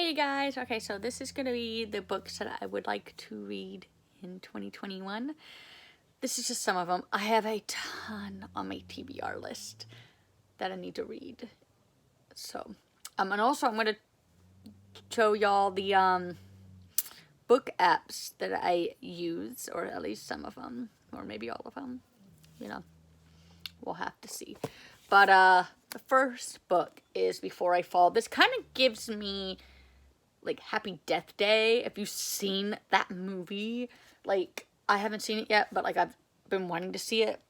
Hey guys, okay, so this is going to be the books that I would like to read in 2021. This is just some of them. I have a ton on my TBR list that I need to read. So, and also I'm going to show y'all the book apps that I use, or at least some of them, or maybe all of them. You know, we'll have to see. But the first book is Before I Fall. This kind of gives me like Happy Death Day. If you've seen that movie, like I haven't seen it yet, but like I've been wanting to see it,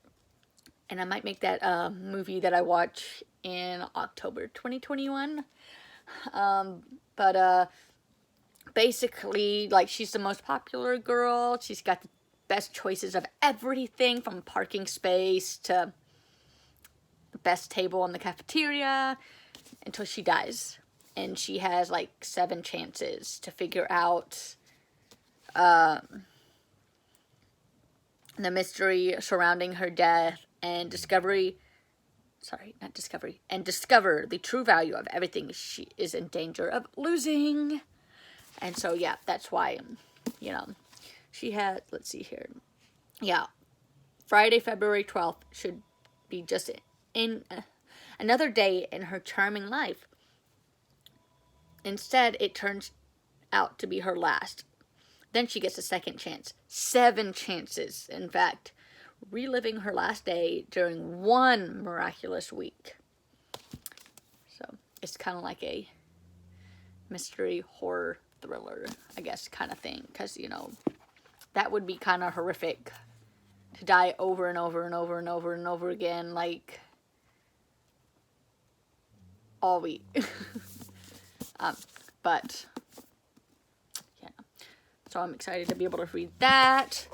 and I might make that movie that I watch in October 2021. But basically, like, she's the most popular girl. She's got the best choices of everything, from parking space to the best table in the cafeteria, until she dies. And she has like 7 chances to figure out the mystery surrounding her death and discover the true value of everything she is in danger of losing. And so, yeah, that's why, you know, she had, let's see here. Yeah, Friday, February 12th should be just in another day in her charming life. Instead, it turns out to be her last. Then she gets a second chance. 7 chances, in fact, reliving her last day during one miraculous week. So, it's kind of like a mystery horror thriller, I guess, kind of thing. Because, you know, that would be kind of horrific to die over and over and over and over and over again, like, all week. But, yeah. So I'm excited to be able to read that.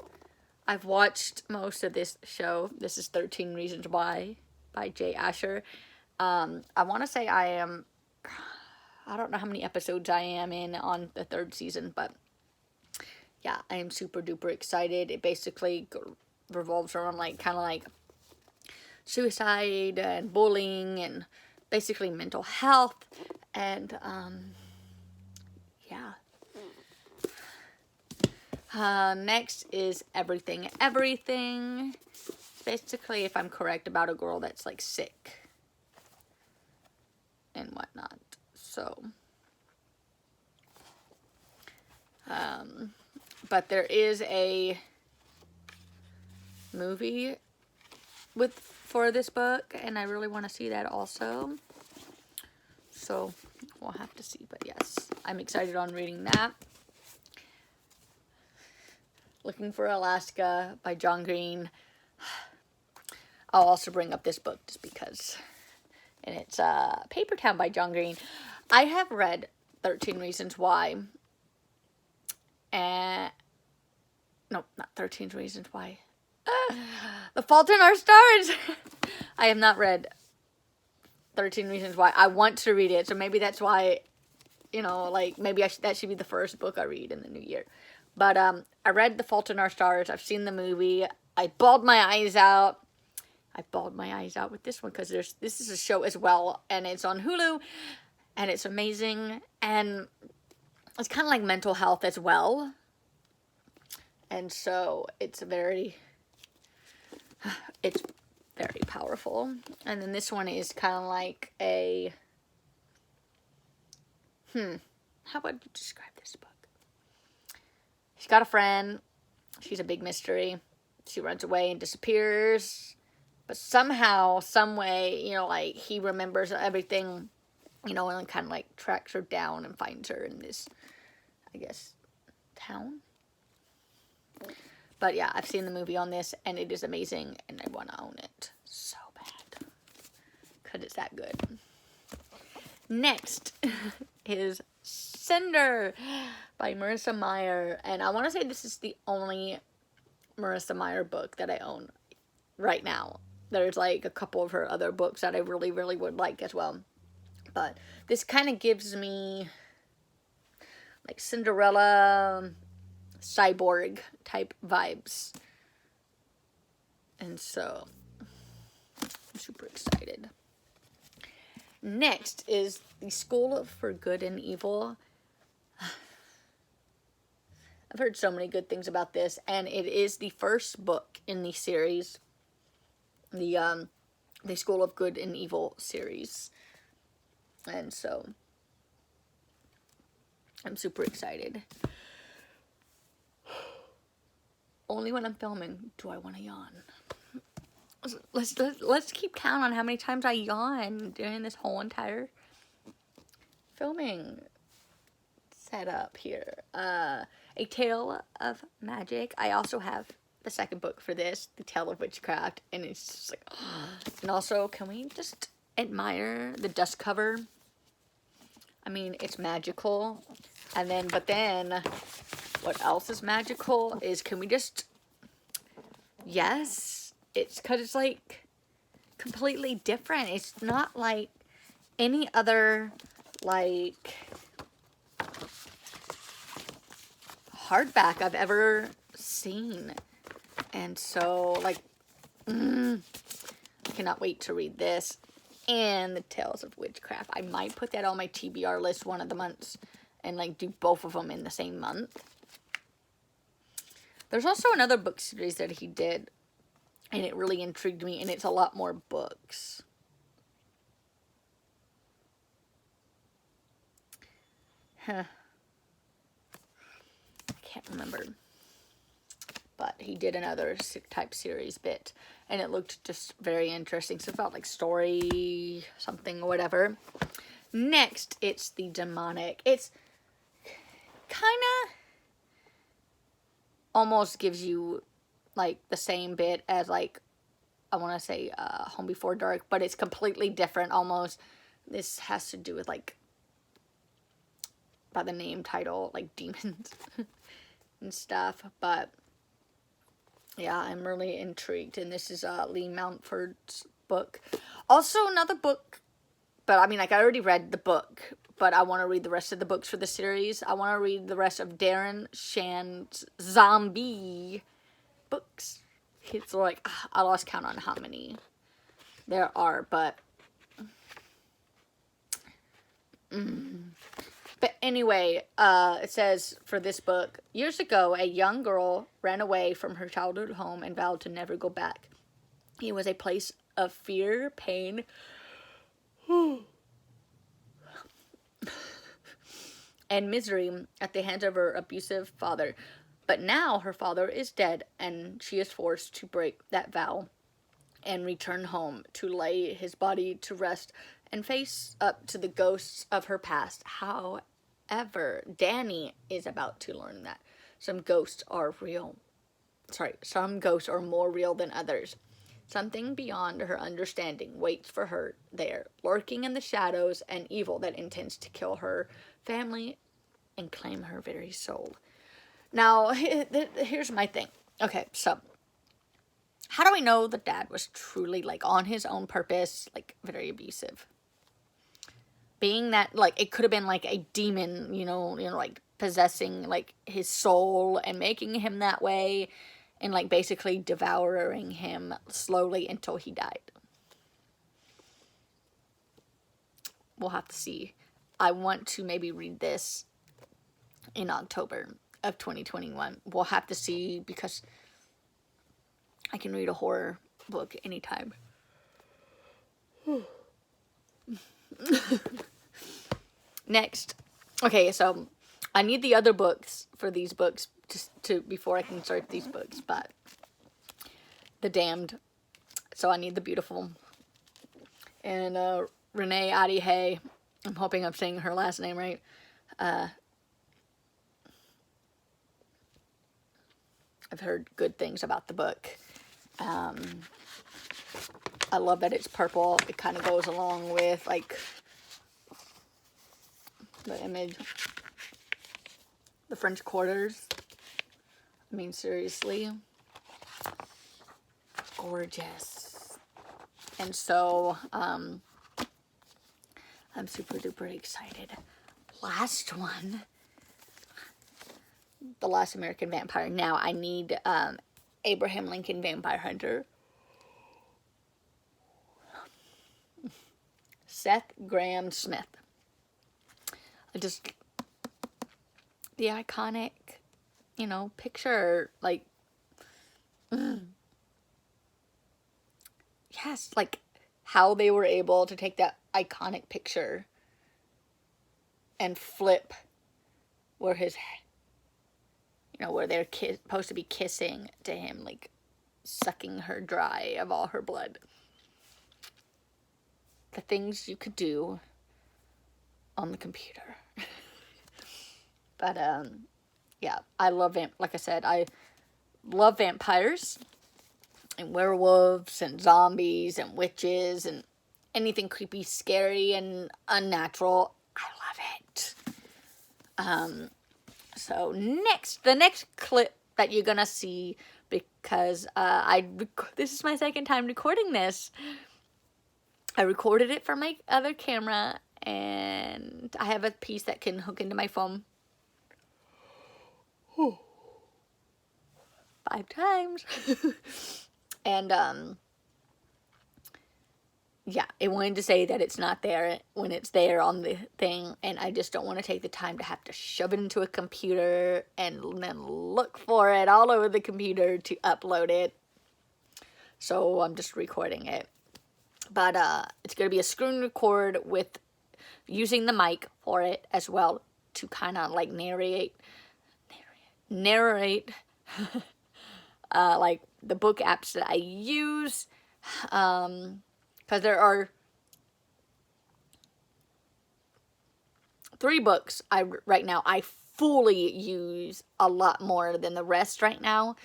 I've watched most of this show. This is 13 Reasons Why by Jay Asher. I want to say I don't know how many episodes I am in on the 3rd season, but yeah, I am super duper excited. It basically revolves around like kind of like suicide and bullying and basically mental health, and yeah. Next is Everything Everything. Basically, if I'm correct, about a girl that's like sick and whatnot. So, but there is a movie for this book, and I really want to see that also. So we'll have to see, but yes, I'm excited on reading that. Looking for Alaska by John Green. I'll also bring up this book just because. And it's Paper Town by John Green. I have read 13 Reasons Why. And no, not 13 Reasons Why. The Fault in Our Stars. I have not read 13 Reasons Why. I want to read it, so maybe that's why, you know, like, maybe that should be the first book I read in the new year. But I read The Fault in Our Stars. I've seen the movie. I bawled my eyes out. I bawled my eyes out with this one because this is a show as well, and it's on Hulu, and it's amazing, and it's kind of like mental health as well. And so it's very powerful. And then this one is kind of like a, how would you describe this book? She's got a friend. She's a big mystery. She runs away and disappears. But somehow, some way, you know, like, he remembers everything, you know, and kind of like tracks her down and finds her in this, I guess, town. But yeah, I've seen the movie on this, and it is amazing, and I want to own it so bad, because it's that good. Next is Cinder by Marissa Meyer, and I want to say this is the only Marissa Meyer book that I own right now. There's like a couple of her other books that I really, really would like as well. But this kind of gives me like Cinderella, cyborg type vibes. And so I'm super excited. Next is The School for Good and Evil I've heard so many good things about this, and it is the first book in the series, the School of Good and Evil series. And so I'm super excited. Only when I'm filming do I want to yawn. Let's keep count on how many times I yawn during this whole entire filming setup here. A Tale of Magic. I also have the second book for this, The Tale of Witchcraft, and it's just like, and also, can we just admire the dust cover? I mean, it's magical, and then, but then, what else is magical is, can we just, yes, it's, because it's, like, completely different. It's not like any other, like, hardback I've ever seen. And so, like, I cannot wait to read this and The Tales of Witchcraft. I might put that on my TBR list one of the months and, like, do both of them in the same month. There's also another book series that he did, and it really intrigued me, and it's a lot more books. I can't remember. But he did another type series bit, and it looked just very interesting. So it felt like story something or whatever. Next, it's the demonic. It's kind of almost gives you like the same bit as, like, I want to say Home Before Dark, but it's completely different almost. This has to do with, like, by the name title, like demons and stuff, but yeah, I'm really intrigued, and this is Lee Mountford's book. Also, another book, but I mean, like, I already read the book, but I want to read the rest of the books for the series. I want to read the rest of Darren Shan's zombie books. It's like, I lost count on how many there are, but But anyway, it says for this book, years ago, a young girl ran away from her childhood home and vowed to never go back. It was a place of fear, pain, and misery at the hands of her abusive father. But now her father is dead, and she is forced to break that vow and return home to lay his body to rest and face up to the ghosts of her past. However, Danny is about to learn that some ghosts are real. Some ghosts are more real than others. Something beyond her understanding waits for her there, lurking in the shadows, and evil that intends to kill her family and claim her very soul. Now, here's my thing. Okay, so how do we know the dad was truly, like, on his own purpose, like, very abusive? Being that, like, it could have been, like, a demon, you know, like, possessing, like, his soul and making him that way, and, like, basically devouring him slowly until he died. We'll have to see. I want to maybe read this in October of 2021. We'll have to see, because I can read a horror book anytime. Next. Okay, so I need the other books for these books just to before I can start these books, but The Damned. So I need The Beautiful. And Renee Adihay. I'm hoping I'm saying her last name right. I've heard good things about the book. I love that it's purple. It kind of goes along with, like, the image. The French Quarters. I mean, seriously. Gorgeous. And so, I'm super duper excited. Last one. The Last American Vampire. Now, I need, Abraham Lincoln Vampire Hunter. Seth Graham Smith. The iconic picture, like, yes, like how they were able to take that iconic picture and flip where where they're supposed to be kissing to him, like sucking her dry of all her blood. The things you could do on the computer. But, yeah, I love, like I said, I love vampires and werewolves and zombies and witches and anything creepy, scary, and unnatural. I love it. So the next clip that you're gonna see, because this is my second time recording this. I recorded it from my other camera, and I have a piece that can hook into my phone. 5 times. And, yeah, it wanted to say that it's not there when it's there on the thing, and I just don't want to take the time to have to shove it into a computer and then look for it all over the computer to upload it. So I'm just recording it. But it's going to be a screen record with using the mic for it as well to kind of like narrate like the book apps that I use, because there are 3 books right now I fully use a lot more than the rest right now,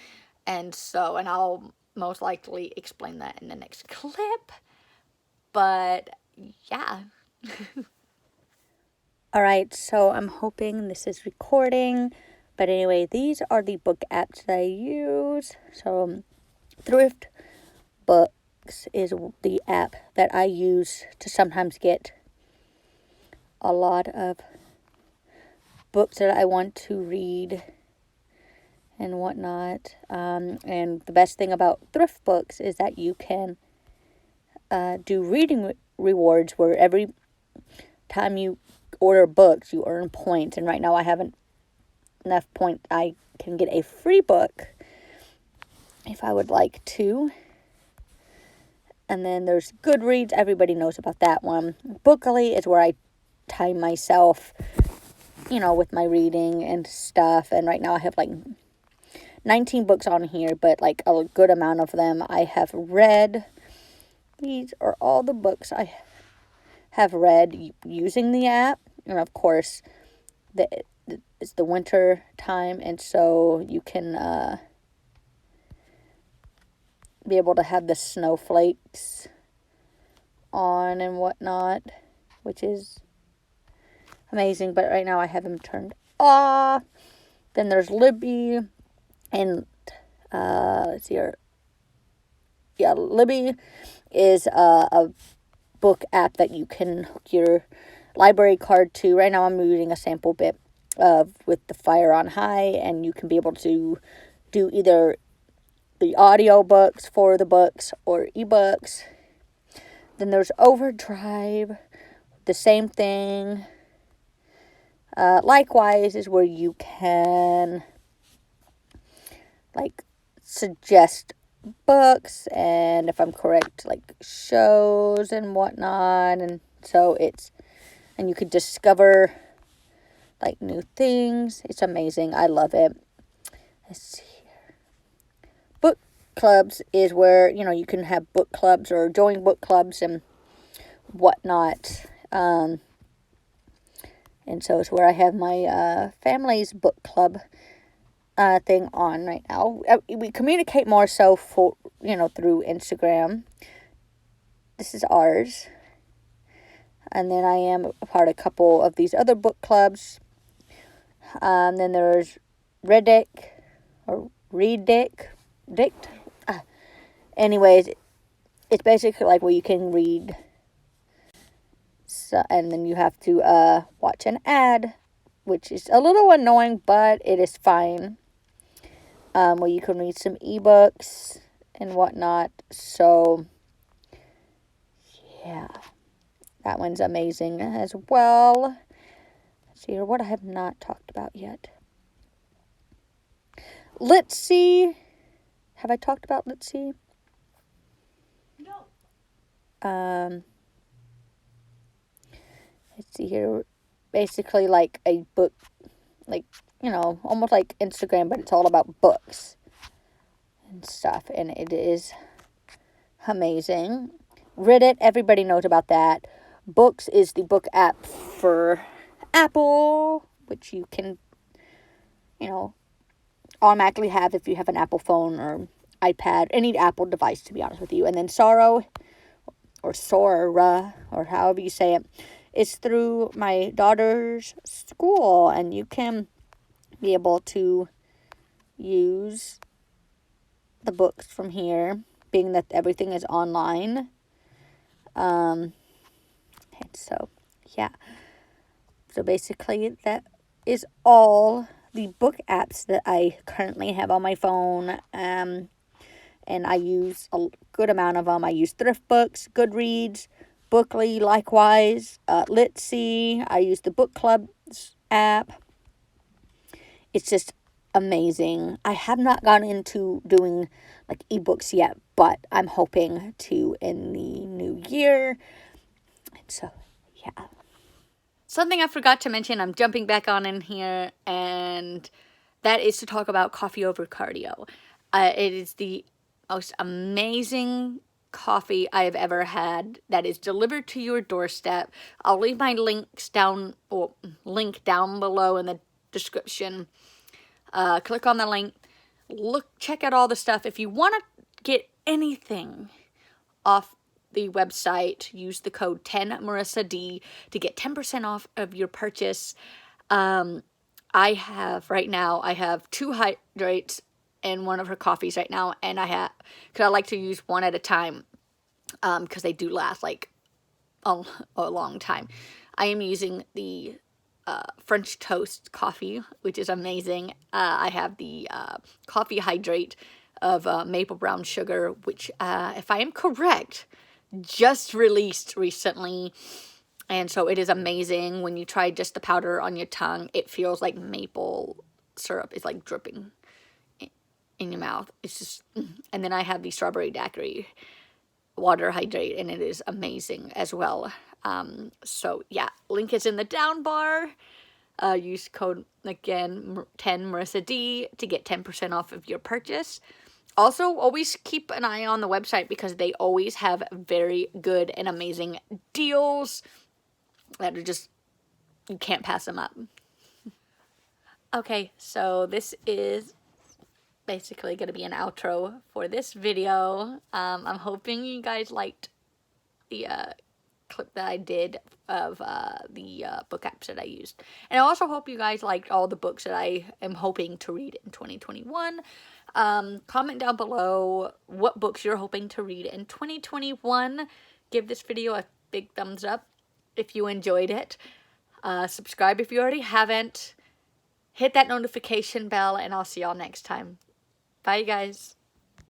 and I'll most likely explain that in the next clip. But yeah. Alright, so I'm hoping this is recording. But anyway, these are the book apps that I use. So, Thrift Books is the app that I use to sometimes get a lot of books that I want to read and whatnot. And the best thing about Thrift Books is that you can do reading rewards where every time you order books, you earn points. And right now I haven't enough points. I can get a free book if I would like to. And then there's Goodreads. Everybody knows about that one. Bookly is where I time myself, with my reading and stuff. And right now I have like 19 books on here, but like a good amount of them I have read. These are all the books I have read using the app. And of course, it's the winter time, and so you can be able to have the snowflakes on and whatnot, which is amazing. But right now I have them turned off. Then there's Libby, and let's see here. Yeah, Libby is a book app that you can hook your library card to. Right now I'm using a sample bit with the Fire on High, and you can be able to do either the audio books for the books or ebooks. Then there's Overdrive, the same thing. Likewise is where you can like suggest books, and if I'm correct, like shows and whatnot. And so and you could discover like new things. It's amazing. I love it. Let's see here. Book clubs is where, you can have book clubs or join book clubs and whatnot. And so it's where I have my family's book club thing on right now. We communicate more so through Instagram. This is ours. And then I am a part of a couple of these other book clubs. Then there's Reddick or Reedict. Anyways, it's basically like where you can read. So, and then you have to watch an ad, which is a little annoying, but it is fine. Where you can read some ebooks and whatnot. So, yeah. That one's amazing as well. Let's see here, what I have not talked about yet. Let's see. Have I talked about Let's See? No. Let's see here. Basically like a book, like, you know, almost like Instagram, but it's all about books and stuff. And it is amazing. Reddit, everybody knows about that. Books is the book app for Apple, which you can, you know, automatically have if you have an Apple phone or iPad, any Apple device, to be honest with you. And then Sorrow, or Sora, or however you say it, is through my daughter's school, and you can be able to use the books from here, being that everything is online. And so, yeah. So basically, that is all the book apps that I currently have on my phone. And I use a good amount of them. I use Thrift Books, Goodreads, Bookly, likewise, Let's See. I use the Book Club app. It's just amazing. I have not gotten into doing like ebooks yet, but I'm hoping to in the new year. And so, yeah. Something I forgot to mention, I'm jumping back on in here, and that is to talk about coffee over cardio. It is the most amazing coffee I have ever had that is delivered to your doorstep. I'll leave my link down below in the description. Click on the link. Check out all the stuff. If you want to get anything off the website, use the code 10MarissaD to get 10% off of your purchase. I have 2 hydrates in one of her coffees right now, and because I like to use one at a time, because they do last like a long time. I am using the French toast coffee, which is amazing. I have the coffee hydrate of maple brown sugar, which, if I am correct, just released recently. And so it is amazing. When you try just the powder on your tongue, it feels like maple syrup is like dripping in your mouth. It's just, and then I have the strawberry daiquiri water hydrate, and it is amazing as well. So yeah, link is in the down bar. Use code, again, 10MarissaD to get 10% off of your purchase. Also, always keep an eye on the website because they always have very good and amazing deals that are just, you can't pass them up. Okay, so this is basically going to be an outro for this video. I'm hoping you guys liked the clip that I did of the book apps that I used. And I also hope you guys liked all the books that I am hoping to read in 2021. Comment down below what books you're hoping to read in 2021. Give this video a big thumbs up if you enjoyed it. Subscribe if you already haven't. Hit that notification bell, and I'll see y'all next time. Bye, guys.